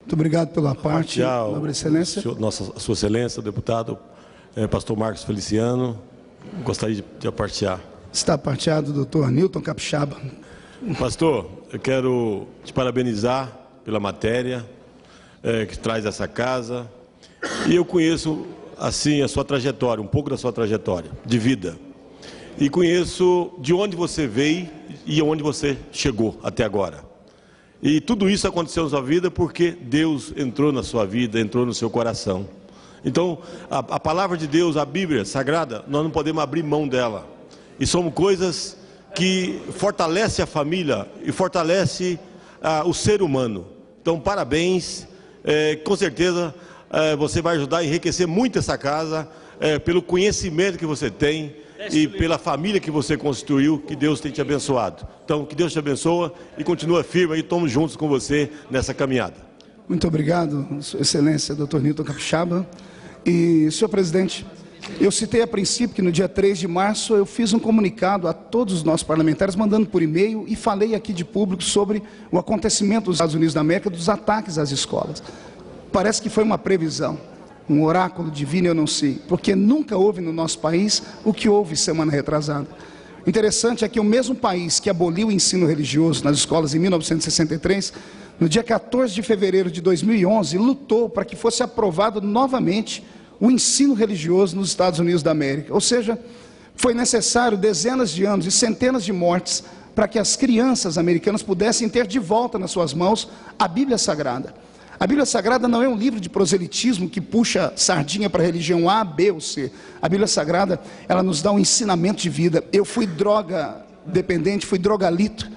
Muito obrigado pela parte, nobre excelência. Sua excelência, o deputado pastor Marcos Feliciano, gostaria de apartear. Está aparteado, doutor Newton Capixaba. Pastor, eu quero te parabenizar pela matéria que traz essa casa. E eu conheço, assim, a sua trajetória, um pouco da sua trajetória de vida. E conheço de onde você veio e onde você chegou até agora. E tudo isso aconteceu na sua vida porque Deus entrou na sua vida, entrou no seu coração. Então, a palavra de Deus, a Bíblia Sagrada, nós não podemos abrir mão dela. E são coisas que fortalecem a família e fortalecem o ser humano. Então, parabéns. Com certeza, você vai ajudar a enriquecer muito essa casa, pelo conhecimento que você tem e pela família que você construiu, que Deus tem te abençoado. Então, que Deus te abençoe e continua firme e estamos juntos com você nessa caminhada. Muito obrigado, Sua Excelência, doutor Newton Capixaba. E, senhor presidente, eu citei a princípio que no dia 3 de março eu fiz um comunicado a todos os nossos parlamentares, mandando por e-mail, e falei aqui de público sobre o acontecimento dos Estados Unidos da América, dos ataques às escolas. Parece que foi uma previsão, um oráculo divino, eu não sei, porque nunca houve no nosso país o que houve semana retrasada. Interessante é que o mesmo país que aboliu o ensino religioso nas escolas em 1963, no dia 14 de fevereiro de 2011, lutou para que fosse aprovado novamente o ensino religioso nos Estados Unidos da América. Ou seja, foi necessário dezenas de anos e centenas de mortes para que as crianças americanas pudessem ter de volta nas suas mãos a Bíblia Sagrada. A Bíblia Sagrada não é um livro de proselitismo que puxa sardinha para a religião A, B ou C. A Bíblia Sagrada, ela nos dá um ensinamento de vida. Eu fui droga dependente, fui drogalito,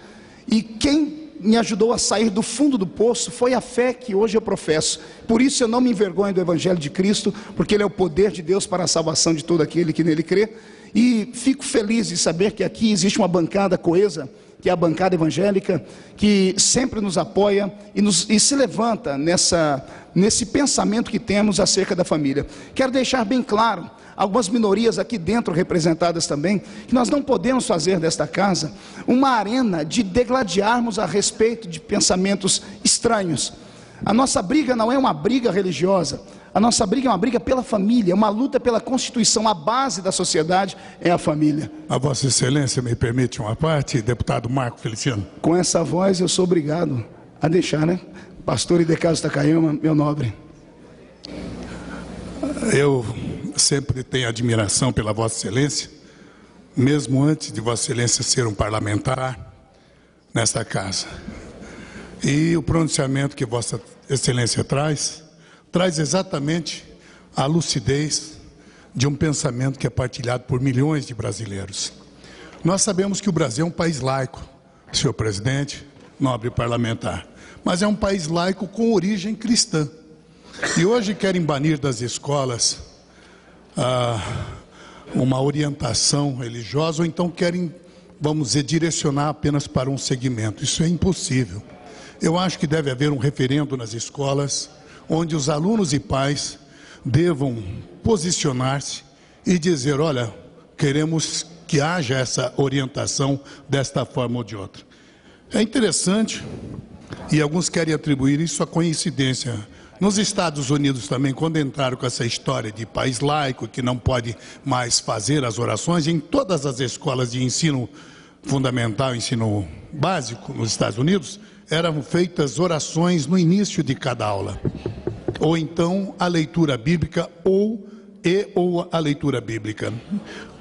e quem me ajudou a sair do fundo do poço foi a fé que hoje eu professo. Por isso eu não me envergonho do Evangelho de Cristo, porque ele é o poder de Deus para a salvação de todo aquele que nele crê. E fico feliz de saber que aqui existe uma bancada coesa, que é a bancada evangélica, que sempre nos apoia e se levanta nesse pensamento que temos acerca da família. Quero deixar bem claro, algumas minorias aqui dentro representadas também, que nós não podemos fazer desta casa uma arena de degladiarmos a respeito de pensamentos estranhos. A nossa briga não é uma briga religiosa, a nossa briga é uma briga pela família, uma luta pela Constituição. A base da sociedade é a família. A Vossa Excelência me permite uma parte, deputado Marco Feliciano? Com essa voz eu sou obrigado a deixar, né? Pastor Idecaso Takayama, meu nobre. Eu sempre tenho admiração pela Vossa Excelência, mesmo antes de Vossa Excelência ser um parlamentar nesta casa. E o pronunciamento que Vossa Excelência traz exatamente a lucidez de um pensamento que é partilhado por milhões de brasileiros. Nós sabemos que o Brasil é um país laico, senhor presidente, nobre parlamentar, mas é um país laico com origem cristã. E hoje querem banir das escolas uma orientação religiosa, ou então querem, vamos dizer, direcionar apenas para um segmento. Isso é impossível. Eu acho que deve haver um referendo nas escolas, onde os alunos e pais devam posicionar-se e dizer, olha, queremos que haja essa orientação desta forma ou de outra. É interessante, e alguns querem atribuir isso à coincidência. Nos Estados Unidos também, quando entraram com essa história de país laico, que não pode mais fazer as orações, em todas as escolas de ensino fundamental, ensino básico nos Estados Unidos, eram feitas orações no início de cada aula. Ou então a leitura bíblica ou a leitura bíblica.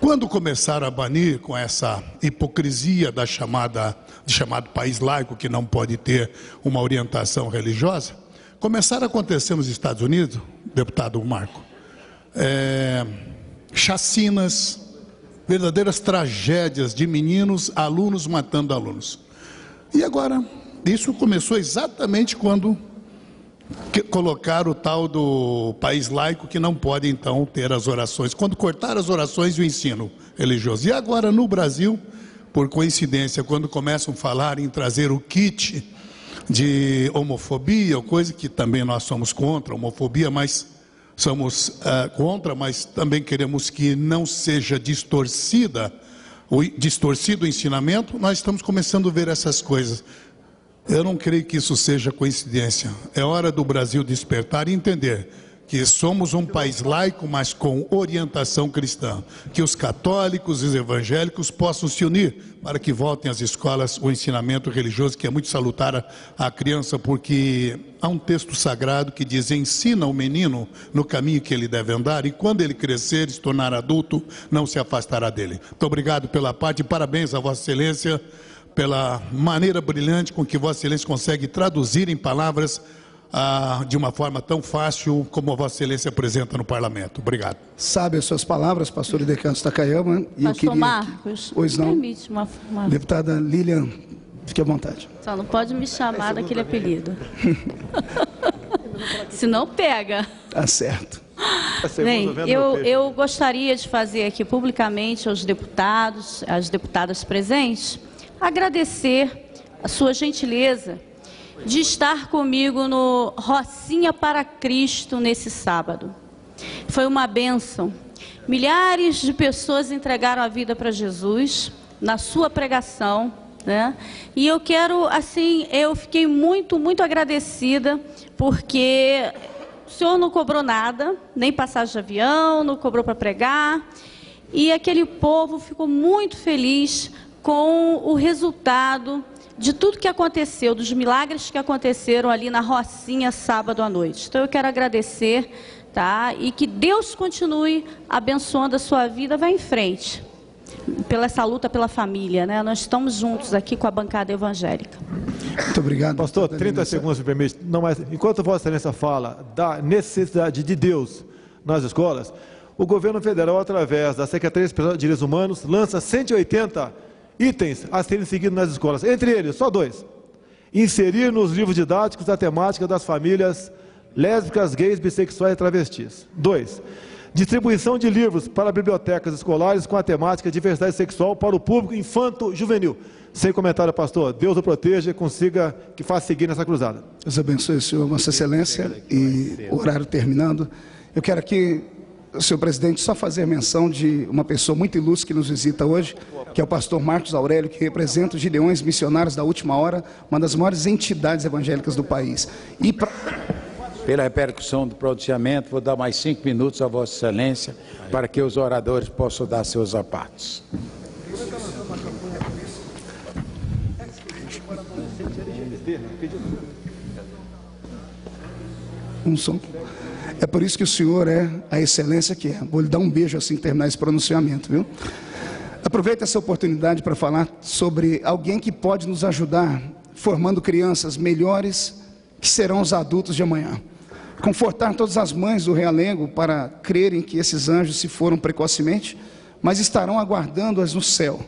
Quando começaram a banir com essa hipocrisia de chamado país laico, que não pode ter uma orientação religiosa, começaram a acontecer nos Estados Unidos, deputado Marco, chacinas, verdadeiras tragédias de meninos, alunos matando alunos. E agora, isso começou exatamente quando colocaram o tal do país laico, que não pode então ter as orações, quando cortaram as orações e o ensino religioso. E agora no Brasil, por coincidência, quando começam a falar em trazer o kit de homofobia, ou coisa que também nós somos contra a homofobia, mas somos contra, mas também queremos que não seja distorcido o ensinamento, nós estamos começando a ver essas coisas. Eu não creio que isso seja coincidência. É hora do Brasil despertar e entender que somos um país laico, mas com orientação cristã. Que os católicos e os evangélicos possam se unir para que voltem às escolas o ensinamento religioso, que é muito salutar à criança, porque há um texto sagrado que diz: ensina o menino no caminho que ele deve andar, e quando ele crescer e se tornar adulto, não se afastará dele. Muito obrigado pela parte e parabéns a Vossa Excelência pela maneira brilhante com que Vossa Excelência consegue traduzir em palavras de uma forma tão fácil como a Vossa Excelência apresenta no Parlamento. Obrigado. Sabe as suas palavras, pastor Idecanto Takayama. E eu queria Marcos, pois não. permite uma... Deputada Lilian, fique à vontade. Só não pode me chamar daquele apelido. Senão pega. Tá certo. Bem, eu gostaria de fazer aqui publicamente aos deputados, às deputadas presentes, agradecer a sua gentileza de estar comigo no Rocinha para Cristo nesse sábado. Foi uma bênção. Milhares de pessoas entregaram a vida para Jesus na sua pregação, né? E eu quero, assim, eu fiquei muito agradecida, porque o senhor não cobrou nada, nem passagem de avião, não cobrou para pregar, e aquele povo ficou muito feliz com o resultado de tudo que aconteceu, dos milagres que aconteceram ali na Rocinha sábado à noite. Então eu quero agradecer, tá? E que Deus continue abençoando a sua vida, vá em frente, pela essa luta pela família, né? Nós estamos juntos aqui com a bancada evangélica. Muito obrigado. Pastor, 30 segundos, me permite. Não, mas enquanto Vossa Excelência fala da necessidade de Deus nas escolas, o governo federal, através da Secretaria Especial de Direitos Humanos, lança 180 itens a serem seguidos nas escolas. Entre eles, só 2. Inserir nos livros didáticos a temática das famílias lésbicas, gays, bissexuais e travestis. 2. Distribuição de livros para bibliotecas escolares com a temática diversidade sexual para o público infanto-juvenil. Sem comentário, pastor. Deus o proteja e consiga que faça seguir nessa cruzada. Deus abençoe o senhor, Vossa Excelência, e o horário terminando. Eu quero aqui, senhor presidente, só fazer menção de uma pessoa muito ilustre que nos visita hoje, que é o pastor Marcos Aurélio, que representa os Gideões Missionários da Última Hora, uma das maiores entidades evangélicas do país. E pela repercussão do pronunciamento, vou dar mais 5 minutos a Vossa Excelência, para que os oradores possam dar seus apartes. Um som. É por isso que o senhor é a excelência que é. Vou lhe dar um beijo assim que terminar esse pronunciamento, viu? Aproveito essa oportunidade para falar sobre alguém que pode nos ajudar formando crianças melhores que serão os adultos de amanhã. Confortar todas as mães do Realengo para crerem que esses anjos se foram precocemente, mas estarão aguardando-as no céu.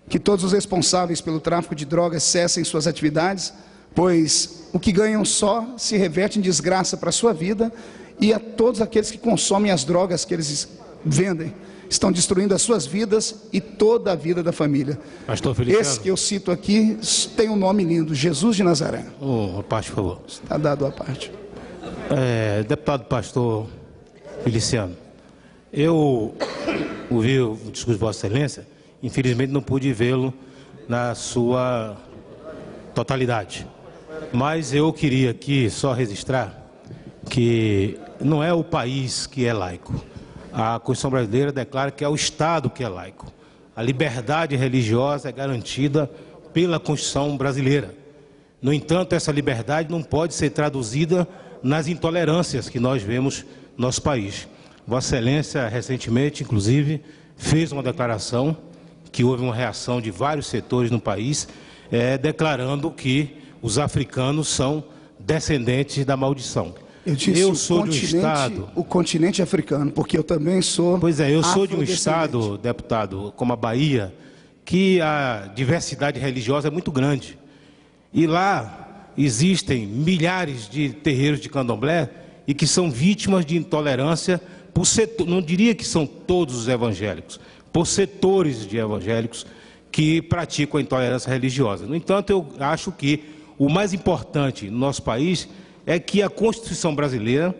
Que todos os responsáveis pelo tráfico de drogas cessem suas atividades, pois o que ganham só se reverte em desgraça para a sua vida, e a todos aqueles que consomem as drogas que eles vendem. Estão destruindo as suas vidas e toda a vida da família. Pastor Feliciano. Esse que eu cito aqui tem um nome lindo, Jesus de Nazaré. Parte, por favor. Está dado a parte. Deputado pastor Feliciano, eu ouvi o discurso de Vossa Excelência, infelizmente não pude vê-lo na sua totalidade. Mas eu queria aqui só registrar que não é o país que é laico. A Constituição brasileira declara que é o Estado que é laico. A liberdade religiosa é garantida pela Constituição brasileira. No entanto, essa liberdade não pode ser traduzida nas intolerâncias que nós vemos no nosso país. Vossa Excelência, recentemente, inclusive, fez uma declaração que houve uma reação de vários setores no país, declarando que os africanos são descendentes da maldição. Eu disse eu sou de um estado... O continente africano, porque eu também sou... Pois é, eu sou de um estado, deputado, como a Bahia, que a diversidade religiosa é muito grande. E lá existem milhares de terreiros de candomblé e que são vítimas de intolerância por setor, não diria que são todos os evangélicos, por setores de evangélicos que praticam a intolerância religiosa. No entanto, eu acho que o mais importante no nosso país é que a Constituição brasileira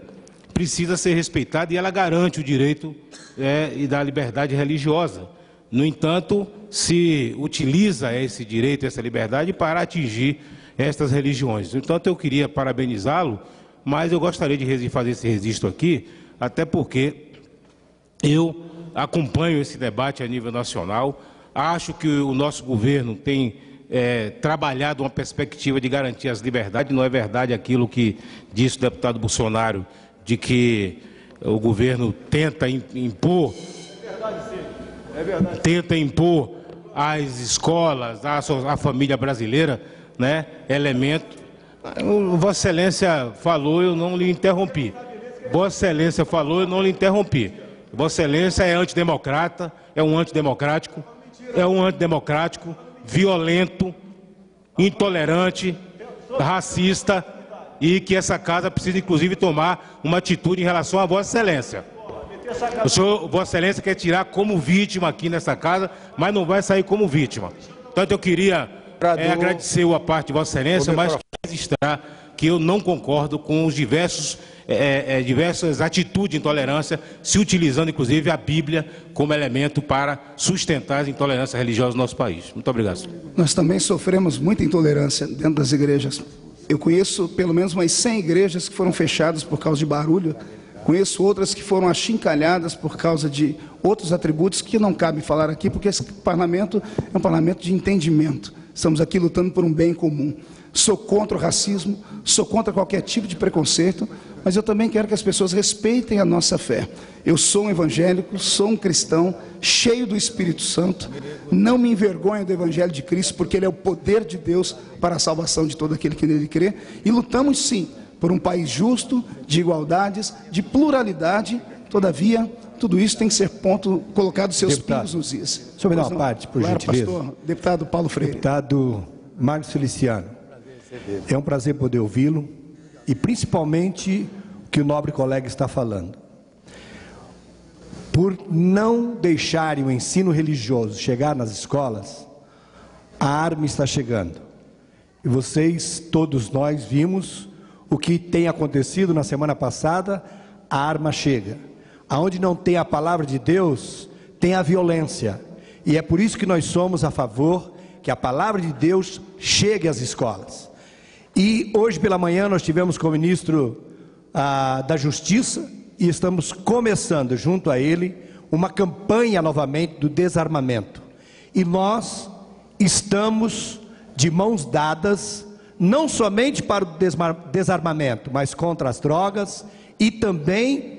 precisa ser respeitada e ela garante o direito e da liberdade religiosa. No entanto, se utiliza esse direito, essa liberdade para atingir estas religiões. Então, eu queria parabenizá-lo, mas eu gostaria de fazer esse registro aqui, até porque eu acompanho esse debate a nível nacional, acho que o nosso governo tem trabalhado uma perspectiva de garantir as liberdades. Não é verdade aquilo que disse o deputado Bolsonaro, de que o governo tenta impor, às escolas, à família brasileira, né, elemento. Vossa Excelência falou, eu não lhe interrompi. Vossa Excelência falou, eu não lhe interrompi. Vossa Excelência é antidemocrata, é um antidemocrático, violento, intolerante, racista, e que essa casa precisa, inclusive, tomar uma atitude em relação a Vossa Excelência. Vossa Excelência quer tirar como vítima aqui nessa casa, mas não vai sair como vítima. Portanto, eu queria agradecer a parte de Vossa Excelência, mas registrar que eu não concordo com os diversas atitudes de intolerância, se utilizando, inclusive, a Bíblia como elemento para sustentar as intolerâncias religiosas no nosso país. Muito obrigado, senhor. Nós também sofremos muita intolerância dentro das igrejas. Eu conheço pelo menos umas 100 igrejas que foram fechadas por causa de barulho. Conheço outras que foram achincalhadas por causa de outros atributos que não cabe falar aqui, porque esse parlamento é um parlamento de entendimento. Estamos aqui lutando por um bem comum. Sou contra o racismo, sou contra qualquer tipo de preconceito, mas eu também quero que as pessoas respeitem a nossa fé. Eu sou um evangélico, sou um cristão, cheio do Espírito Santo, não me envergonho do Evangelho de Cristo, porque ele é o poder de Deus para a salvação de todo aquele que nele crê, e lutamos sim por um país justo, de igualdades, de pluralidade. Todavia, tudo isso tem que ser colocado seus pingos nos is. Deixa eu me dar uma parte, por gentileza. Pastor, deputado Paulo Freire. Deputado Marcos Feliciano, é um prazer poder ouvi-lo, e principalmente o que o nobre colega está falando. Por não deixarem o ensino religioso chegar nas escolas, a arma está chegando. E vocês, todos nós, vimos o que tem acontecido na semana passada. A arma chega. Aonde não tem a palavra de Deus, tem a violência. E é por isso que nós somos a favor que a palavra de Deus chegue às escolas. E hoje pela manhã nós tivemos com o ministro da Justiça, e estamos começando junto a ele uma campanha novamente do desarmamento. E nós estamos de mãos dadas, não somente para o desarmamento, mas contra as drogas, e também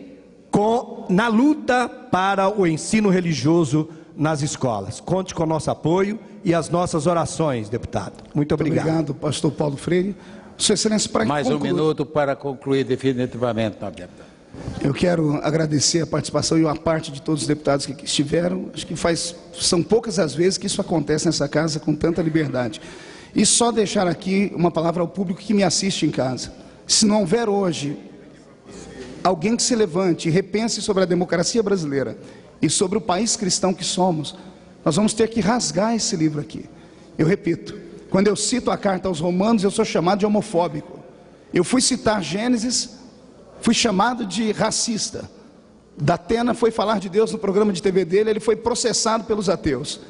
na luta para o ensino religioso nas escolas. Conte com o nosso apoio e as nossas orações, deputado. Muito obrigado. Obrigado, pastor Paulo Freire. Sua Excelência, para mais um minuto para concluir definitivamente, deputado. Eu quero agradecer a participação e a parte de todos os deputados que estiveram. Acho que são poucas as vezes que isso acontece nessa casa com tanta liberdade. E só deixar aqui uma palavra ao público que me assiste em casa. Se não houver hoje alguém que se levante e repense sobre a democracia brasileira e sobre o país cristão que somos, nós vamos ter que rasgar esse livro aqui. Eu repito, quando eu cito a carta aos Romanos, eu sou chamado de homofóbico. Eu fui citar Gênesis, fui chamado de racista. Datena foi falar de Deus no programa de TV dele, ele foi processado pelos ateus.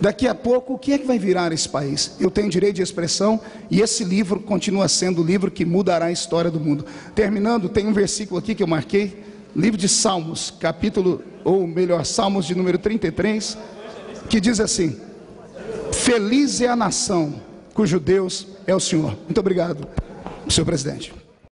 Daqui a pouco, o que é que vai virar esse país? Eu tenho direito de expressão, e esse livro continua sendo o livro que mudará a história do mundo. Terminando, tem um versículo aqui que eu marquei, livro de Salmos, Salmos de número 33, que diz assim: feliz é a nação cujo Deus é o Senhor. Muito obrigado, senhor presidente.